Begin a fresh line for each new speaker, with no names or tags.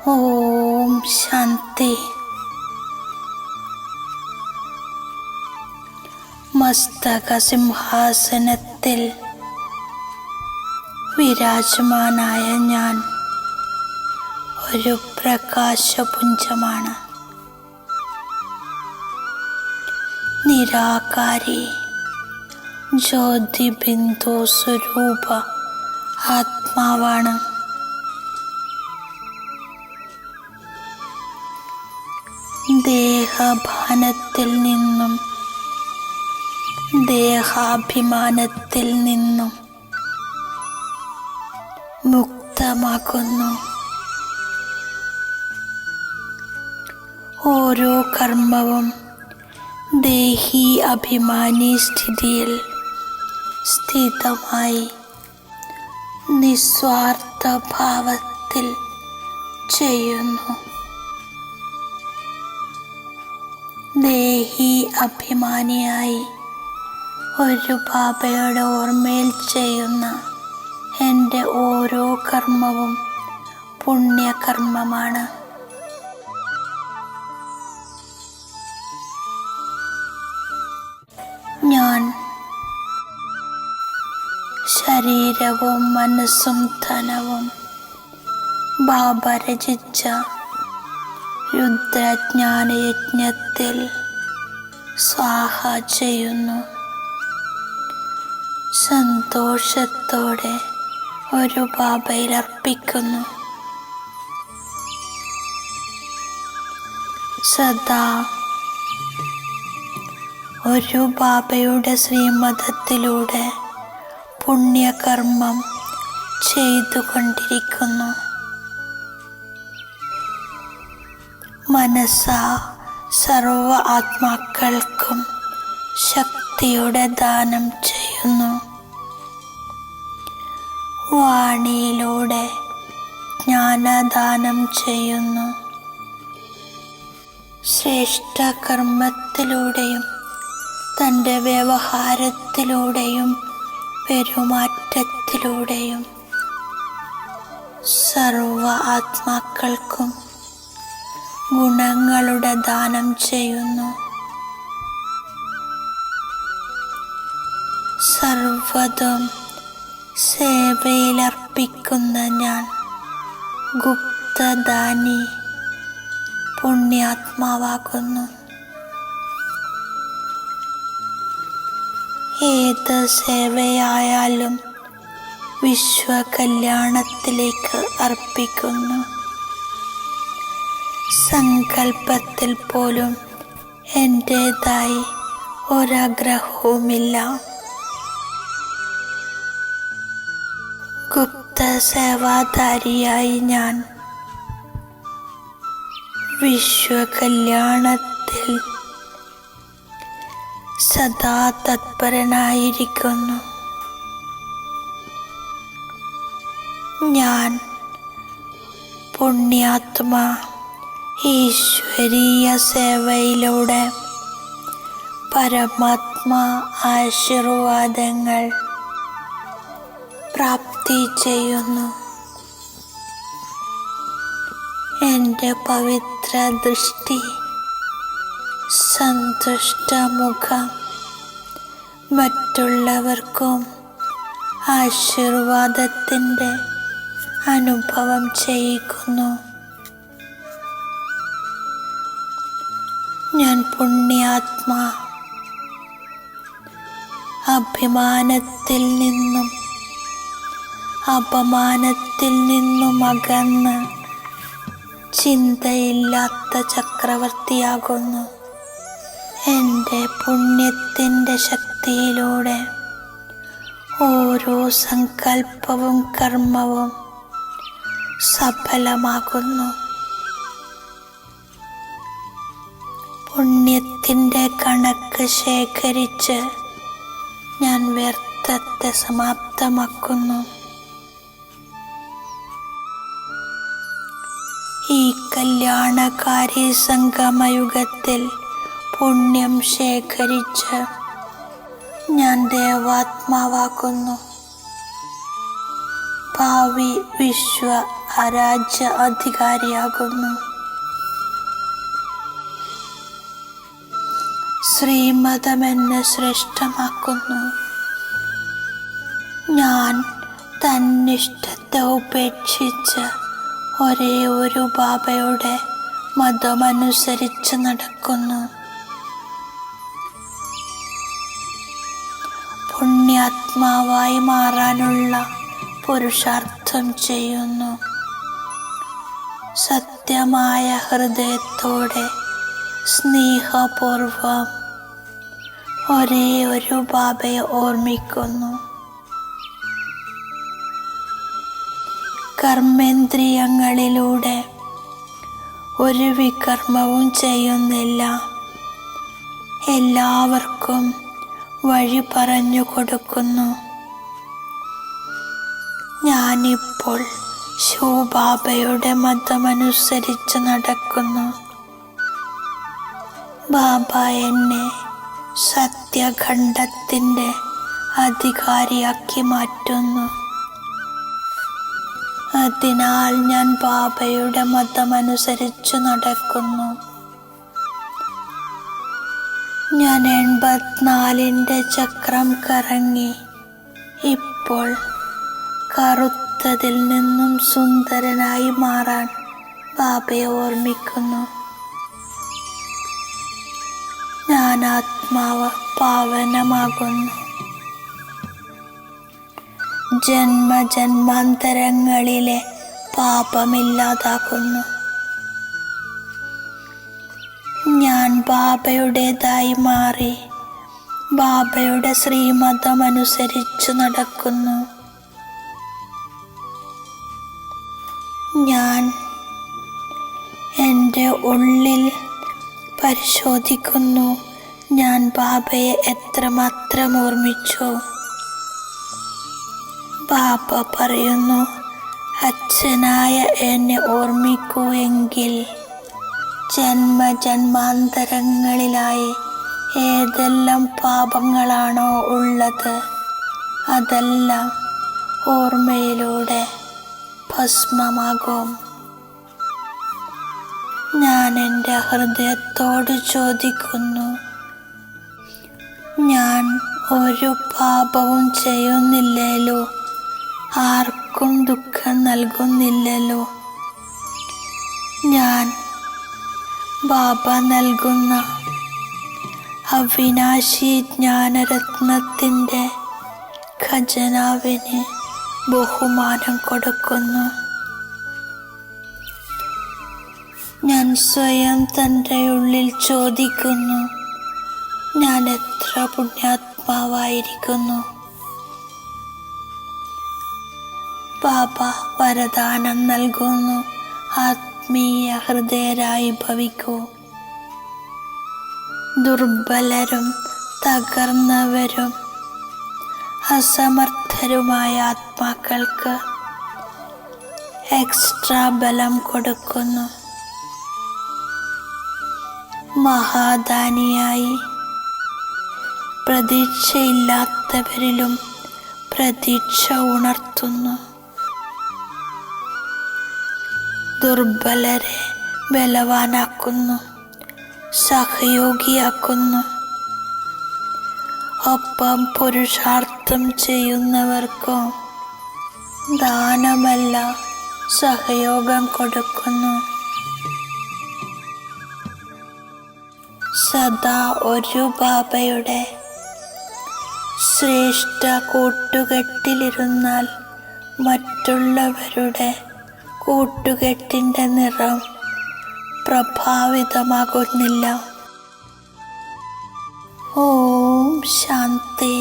ഓം ശാന്തി. മസ്തക സിംഹാസനത്തിൽ വിരാജമാനായ ഞാൻ ഒരു പ്രകാശപുഞ്ചമാണ്. നിരാകാരി ജ്യോതിബിന്ദു സ്വരൂപ ആത്മാവാണ്. ദേഹഭാനത്തിൽ നിന്നും ദേഹാഭിമാനത്തിൽ നിന്നും മുക്തമാക്കുന്നു. ഓരോ കർമ്മവും ദേഹി അഭിമാനി സ്ഥിതിയിൽ സ്ഥിതമായി നിസ്വാർത്ഥ ഭാവത്തിൽ ചെയ്യുന്നു. ദേഹി അഭിമാനിയായി ഒരു ബാബയുടെ ഓർമ്മയിൽ ചെയ്യുന്ന എൻ്റെ ഓരോ കർമ്മവും പുണ്യകർമ്മമാണ്. ഞാൻ ശരീരവും മനസ്സും ധനവും ബാബ രചിച്ച രുദ്രജ്ഞാനയജ്ഞത്തിൽ സ്വാഹ ചെയ്യുന്നു. സന്തോഷത്തോടെ ഒരു ബാബയിൽ അർപ്പിക്കുന്നു. സദാ ഒരു ബാബയുടെ ശ്രീമതത്തിലൂടെ പുണ്യകർമ്മം ചെയ്തുകൊണ്ടിരിക്കുന്നു. മനസ്സാ സർവ ആത്മാക്കൾക്കും ശക്തിയുടെ ദാനം ചെയ്യുന്നു. വാണിയിലൂടെ ജ്ഞാനദാനം ചെയ്യുന്നു. ശ്രേഷ്ഠ കർമ്മത്തിലൂടെയും തൻ്റെ വ്യവഹാരത്തിലൂടെയും പെരുമാറ്റത്തിലൂടെയും സർവ ആത്മാക്കൾക്കും ഗുണങ്ങളുടെ ദാനം ചെയ്യുന്നു. സർവ്വതും സേവയിലർപ്പിക്കുന്ന ഞാൻ ഗുപ്തദാനി പുണ്യാത്മാവാകുന്നു. ഏത് സേവയായാലും വിശ്വകല്യാണത്തിലേക്ക് അർപ്പിക്കുന്നു. സങ്കല്പത്തിൽ പോലും എൻ്റേതായി ഒരാഗ്രഹവുമില്ല. ഗുപ്ത സേവാധാരിയായി ഞാൻ വിശ്വകല്യാണത്തിൽ സദാ തത്പരനായിരിക്കുന്നു. ഞാൻ പുണ്യാത്മാ ഈശ്വരീയ സേവയിലൂടെ പരമാത്മാ ആശീർവാദങ്ങൾ പ്രാപ്തി ചെയ്യുന്നു. എൻ്റെ പവിത്ര ദൃഷ്ടി, സന്തുഷ്ടമുഖം മറ്റുള്ളവർക്കും ആശീർവാദത്തിൻ്റെ അനുഭവം ചെയ്യിക്കുന്നു. ഞാൻ പുണ്യാത്മാ അഭിമാനത്തിൽ നിന്നും അപമാനത്തിൽ നിന്നും അകന്ന് ചിന്തയില്ലാത്ത ചക്രവർത്തിയാകുന്നു. എൻ്റെ പുണ്യത്തിൻ്റെ ശക്തിയിലൂടെ ഓരോ സങ്കല്പവും കർമ്മവും സഫലമാകുന്നു. പുണ്യത്തിൻ്റെ കണക്ക് ശേഖരിച്ച് ഞാൻ വ്യർത്ഥത്തെ സമാപ്തമാക്കുന്നു. ഈ കല്യാണകാരി സംഗമയുഗത്തിൽ പുണ്യം ശേഖരിച്ച് ഞാൻ ദേവാത്മാവാകുന്നു. ഭാവി വിശ്വ രാജ്യ അധികാരിയാകുന്നു. ശ്രീമതം എന്നെ ശ്രേഷ്ഠമാക്കുന്നു. ഞാൻ തന്നിഷ്ടത്തെ ഉപേക്ഷിച്ച് ഒരേ ഒരു ബാബയുടെ മതമനുസരിച്ച് നടക്കുന്നു. പുണ്യാത്മാവായി മാറാനുള്ള പുരുഷാർത്ഥം ചെയ്യുന്നു. സത്യമായ ഹൃദയത്തോടെ സ്നേഹപൂർവം ഒരേ ഒരു ബാബയെ ഓർമ്മിക്കുന്നു. കർമ്മേന്ദ്രിയങ്ങളിലൂടെ ഒരു വികർമ്മവും ചെയ്യുന്നില്ല. എല്ലാവർക്കും വഴി പറഞ്ഞു കൊടുക്കുന്നു. ഞാനിപ്പോൾ ശിവബാബയുടെ മതമനുസരിച്ച് നടക്കുന്നു. ബാബ എന്നെ സത്യഖണ്ഡത്തിൻ്റെ അധികാരിയാക്കി മാറ്റുന്നു. അതിനാൽ ഞാൻ ബാബയുടെ മതമനുസരിച്ച് നടക്കുന്നു. ഞാൻ 84ന്റെ ചക്രം കറങ്ങി ഇപ്പോൾ കറുത്തതിൽ നിന്നും സുന്ദരനായി മാറാൻ ബാബയെ ഓർമ്മിക്കുന്നു. ഞാൻ ആത്മാവ് പാവനമാകുന്നു. ജന്മജന്മാന്തരങ്ങളിലെ പാപമില്ലാതാകുന്നു. ഞാൻ ബാബയുടേതായി മാറി ബാബയുടെ ശ്രീമതമനുസരിച്ച് നടക്കുന്നു. ഞാൻ എൻ്റെ ഉള്ളിൽ പരിശോധിക്കുന്നു. ഞാൻ ബാബയെ എത്രമാത്രം ഓർമ്മിച്ചു. ബാബ പറയുന്നു, അച്ഛനായ എന്നെ ഓർമ്മിക്കൂ എങ്കിൽ ജന്മജന്മാന്തരങ്ങളിലായി ഏതെല്ലാം പാപങ്ങളാണോ ഉള്ളത് അതെല്ലാം ഓർമ്മയിലൂടെ ഭസ്മമാകും. ഞാൻ എൻ്റെ ഹൃദയത്തോട് ചോദിക്കുന്നു, ഞാൻ ഒരു പാപവും ചെയ്യുന്നില്ലല്ലോ, ആർക്കും ദുഃഖം നൽകുന്നില്ലല്ലോ. ഞാൻ ബാബ നൽകുന്ന അവിനാശി ജ്ഞാനരത്നത്തിൻ്റെ ഖജനാവിന് ബഹുമാനം കൊടുക്കുന്നു. ഞാൻ സ്വയം തൻ്റെ ഉള്ളിൽ ചോദിക്കുന്നു, ഞാൻ എത്ര പുണ്യാത്മാവായിരിക്കുന്നു. ബാബ വരദാനം നൽകുന്നു, ആത്മീയ ഹൃദയരായി ഭവിക്കൂ. ദുർബലരും തകർന്നവരും അസമർത്ഥരുമായ ആത്മാക്കൾക്ക് എക്സ്ട്രാ ബലം കൊടുക്കുന്നു. മഹാദാനിയായി പ്രതീക്ഷയില്ലാത്തവരിലും പ്രതീക്ഷ ഉണർത്തുന്നു. ദുർബലരെ ബലവാനാക്കുന്നു, സഹയോഗിയാക്കുന്നു. ഒപ്പം പുരുഷാർത്ഥം ചെയ്യുന്നവർക്കും ദാനമല്ല സഹയോഗം കൊടുക്കുന്നു. സദാ ഒരു ബാബയുടെ ശ്രേഷ്ഠ കൂട്ടുകെട്ടിലിരുന്നാൽ മറ്റുള്ളവരുടെ കൂട്ടുകെട്ടിൻ്റെ നിറം പ്രഭാവിതമാകുന്നില്ല. ഓം ശാന്തി.